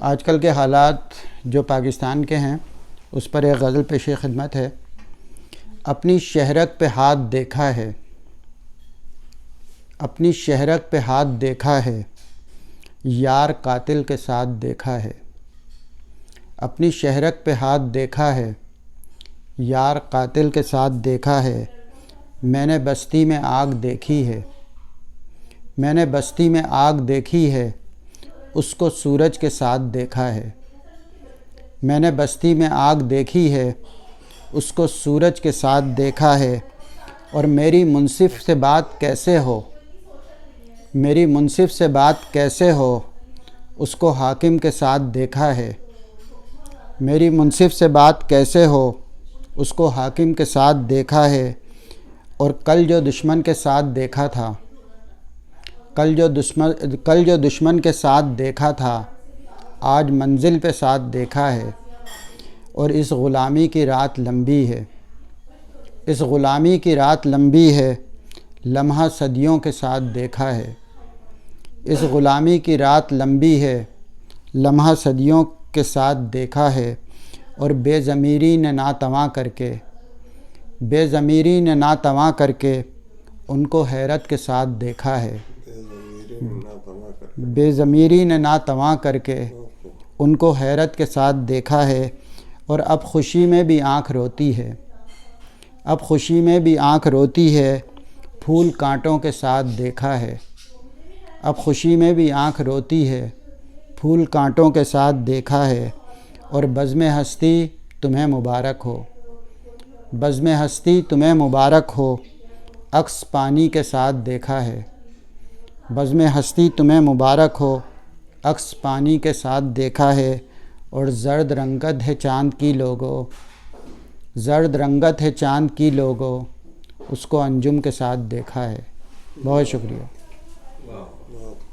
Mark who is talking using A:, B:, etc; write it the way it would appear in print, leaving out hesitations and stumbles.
A: آج کل کے حالات جو پاکستان کے ہیں اس پر ایک غزل پیش خدمت ہے۔ اپنی شہرک پہ ہاتھ دیکھا ہے، اپنی شہرک پہ ہاتھ دیکھا ہے، یار قاتل کے ساتھ دیکھا ہے۔ اپنی شہرک پہ ہاتھ دیکھا ہے، یار قاتل کے ساتھ دیکھا ہے۔ میں نے بستی میں آگ دیکھی ہے، میں نے بستی میں آگ دیکھی ہے، اس کو سورج کے ساتھ دیکھا ہے۔ میں نے بستی میں آگ دیکھی ہے، اس کو سورج کے ساتھ دیکھا ہے۔ اور میری منصف سے بات کیسے ہو، میری منصف سے بات کیسے ہو، اس کو حاکم کے ساتھ دیکھا ہے۔ میری منصف سے بات کیسے ہو، اس کو حاکم کے ساتھ دیکھا ہے۔ اور کل جو دشمن کے ساتھ دیکھا تھا، کل جو دشمن کے ساتھ دیکھا تھا، آج منزل پہ ساتھ دیکھا ہے۔ اور اس غلامی کی رات لمبی ہے، اس غلامی کی رات لمبی ہے، لمحہ صدیوں کے ساتھ دیکھا ہے۔ اس غلامی کی رات لمبی ہے، لمحہ صدیوں کے ساتھ دیکھا ہے۔ اور بے ضمیری نے ناتواں کر کے، بے ضمیری نے ناتواں کر کے ان کو حیرت کے ساتھ دیکھا ہے۔ بے ضمیری نے ناتواں کر کے ان کو حیرت کے ساتھ دیکھا ہے۔ اور اب خوشی میں بھی آنکھ روتی ہے، اب خوشی میں بھی آنکھ روتی ہے، پھول کانٹوں کے ساتھ دیکھا ہے۔ اب خوشی میں بھی آنکھ روتی ہے، پھول کانٹوں کے ساتھ دیکھا ہے۔ اور بزم ہستی تمہیں مبارک ہو، بزم ہستی تمہیں مبارک ہو، عکس پانی کے ساتھ دیکھا ہے۔ بزم ہستی تمہیں مبارک ہو، عکس پانی کے ساتھ دیکھا ہے۔ اور زرد رنگت ہے چاند کی لوگو، زرد رنگت ہے چاند کی لوگو، اس کو انجم کے ساتھ دیکھا ہے۔ بہت شکریہ۔